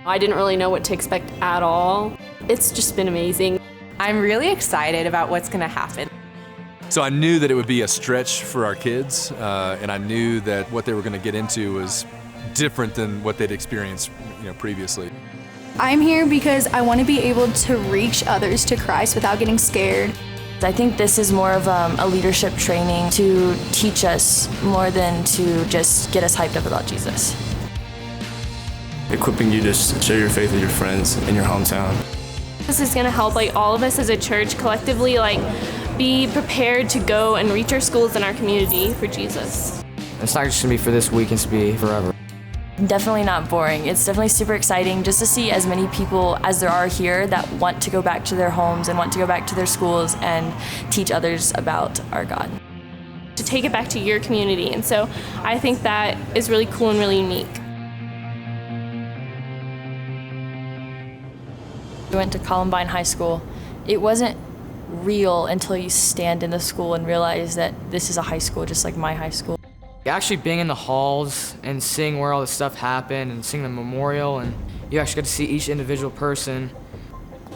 I didn't really know what to expect at all. It's just been amazing. I'm really excited about what's going to happen. So I knew that it would be a stretch for our kids, and I knew that what they were going to get into was different than what they'd experienced, previously. I'm here because I want to be able to reach others to Christ without getting scared. I think this is more of a leadership training to teach us more than to just get us hyped up about Jesus. Equipping you to share your faith with your friends in your hometown. This is going to help all of us as a church collectively be prepared to go and reach our schools and our community for Jesus. It's not just going to be for this week, it's going to be forever. Definitely not boring. It's definitely super exciting just to see as many people as there are here that want to go back to their homes and want to go back to their schools and teach others about our God. To take it back to your community, and so I think that is really cool and really unique. We went to Columbine High School. It wasn't real until you stand in the school and realize that this is a high school just like my high school. Actually being in the halls and seeing where all this stuff happened and seeing the memorial, and you actually got to see each individual person,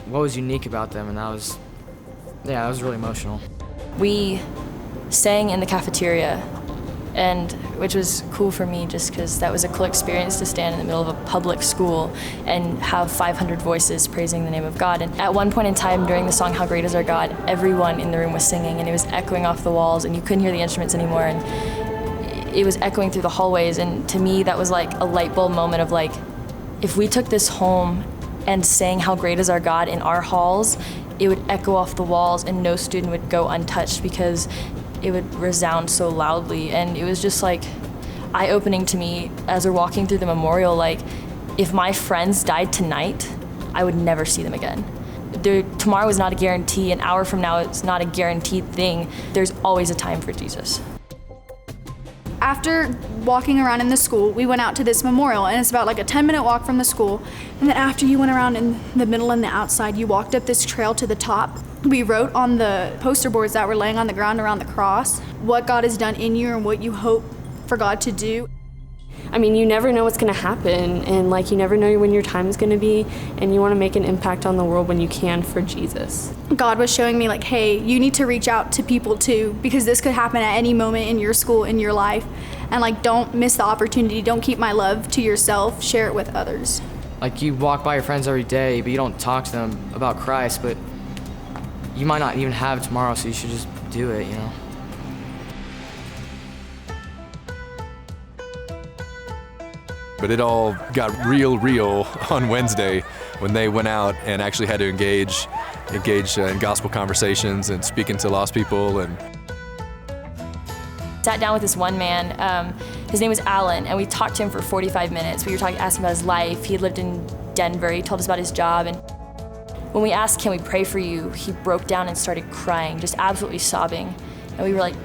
what was unique about them, and that was really emotional. We sang in the cafeteria, and which was cool for me just because that was a cool experience to stand in the middle of a public school and have 500 voices praising the name of God. And at one point in time during the song How Great Is Our God, everyone in the room was singing, and it was echoing off the walls, and you couldn't hear the instruments anymore, and it was echoing through the hallways. And to me that was like a light bulb moment of if we took this home and sang How Great Is Our God in our halls, it would echo off the walls and no student would go untouched because it would resound so loudly. And it was just eye-opening to me as we're walking through the memorial. If my friends died tonight, I would never see them again. Tomorrow is not a guarantee. An hour from now, it's not a guaranteed thing. There's always a time for Jesus. After walking around in the school, we went out to this memorial, and it's about a 10-minute walk from the school. And then after you went around in the middle and the outside, you walked up this trail to the top. We wrote on the poster boards that were laying on the ground around the cross what God has done in you and what you hope for God to do. I mean, you never know what's going to happen, and you never know when your time is going to be, and you want to make an impact on the world when you can for Jesus. God was showing me hey, you need to reach out to people too, because this could happen at any moment in your school, in your life, and don't miss the opportunity. Don't keep my love to yourself, share it with others. You walk by your friends every day, but you don't talk to them about Christ, but you might not even have tomorrow, so you should just do it, But it all got real on Wednesday when they went out and actually had to engage in gospel conversations and speaking to lost people. And Sat down with this one man, his name was Alan, and we talked to him for 45 minutes. We were asking about his life. He had lived in Denver. He told us about his job, and when we asked, can we pray for you, he broke down and started crying, just absolutely sobbing. And we were like,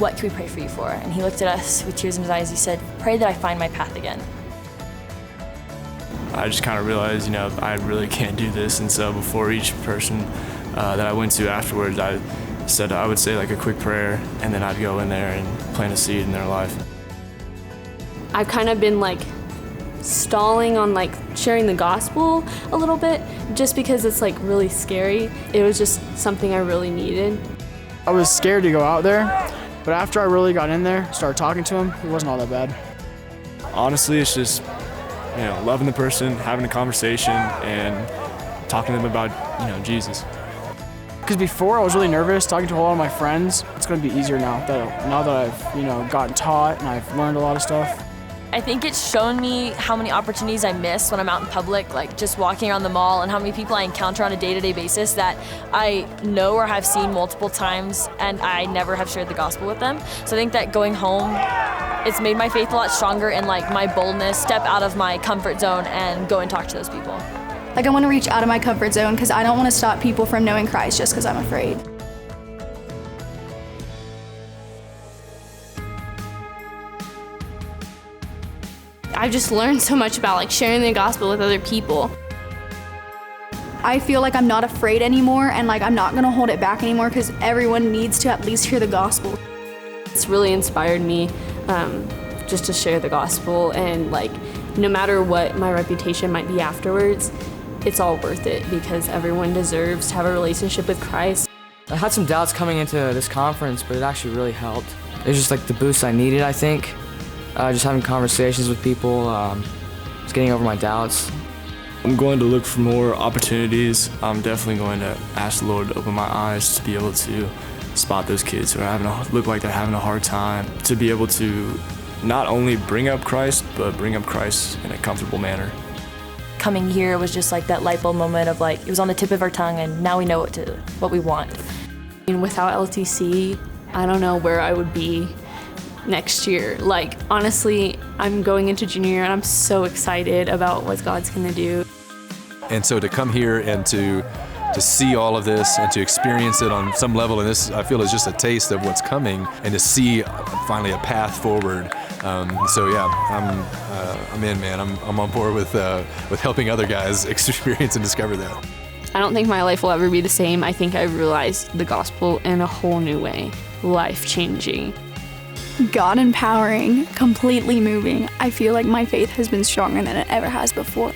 what can we pray for you for? And he looked at us with tears in his eyes. He said, pray that I find my path again. I just kind of realized, I really can't do this, and so before each person that I went to afterwards, I would say a quick prayer, and then I'd go in there and plant a seed in their life. I've kind of been stalling on sharing the gospel a little bit, just because it's really scary. It was just something I really needed. I was scared to go out there, but after I really got in there, started talking to him, it wasn't all that bad. Honestly, it's just loving the person, having a conversation, and talking to them about Jesus. Because before I was really nervous talking to a lot of my friends. It's going to be easier now that I've gotten taught and I've learned a lot of stuff. I think it's shown me how many opportunities I miss when I'm out in public, just walking around the mall, and how many people I encounter on a day-to-day basis that I know or have seen multiple times, and I never have shared the gospel with them. So I think that going home, it's made my faith a lot stronger, and my boldness, step out of my comfort zone and go and talk to those people. I want to reach out of my comfort zone because I don't want to stop people from knowing Christ just because I'm afraid. I've just learned so much about sharing the gospel with other people. I feel I'm not afraid anymore, and I'm not going to hold it back anymore because everyone needs to at least hear the gospel. It's really inspired me just to share the gospel, and no matter what my reputation might be afterwards, it's all worth it because everyone deserves to have a relationship with Christ. I had some doubts coming into this conference, but it actually really helped. It was just like the boost I needed, I think. Just having conversations with people, just getting over my doubts. I'm going to look for more opportunities. I'm definitely going to ask the Lord to open my eyes to be able to spot those kids who are look like they're having a hard time, to be able to not only bring up Christ, but bring up Christ in a comfortable manner. Coming here was just like that light bulb moment of like, it was on the tip of our tongue and now we know what we want. And without LTC, I don't know where I would be next year. Like, honestly, I'm going into junior year and I'm so excited about what God's gonna do. And so to come here and to see all of this and to experience it on some level, and this I feel is just a taste of what's coming, and to see finally a path forward. So yeah, I'm in, man. I'm on board with helping other guys experience and discover that. I don't think my life will ever be the same. I think I realized the gospel in a whole new way, life-changing. God empowering, completely moving. I feel like my faith has been stronger than it ever has before.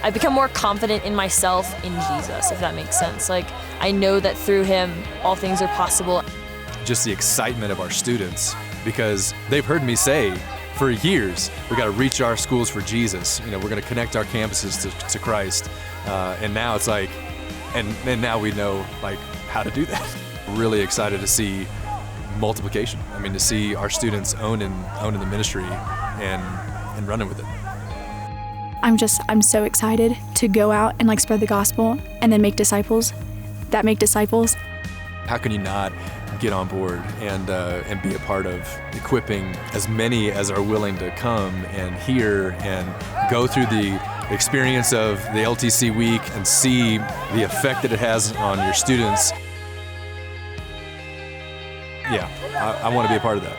I've become more confident in myself in Jesus, if that makes sense. Like, I know that through him, all things are possible. Just the excitement of our students, because they've heard me say for years, we got to reach our schools for Jesus. You know, we're going to connect our campuses to Christ. And now it's like, and now we know like how to do that. Really excited to see multiplication. I mean, to see our students owning the ministry and running with it. I'm so excited to go out and like spread the gospel and then make disciples that make disciples. How can you not get on board and be a part of equipping as many as are willing to come and hear and go through the experience of the LTC week and see the effect that it has on your students? Yeah, I want to be a part of that.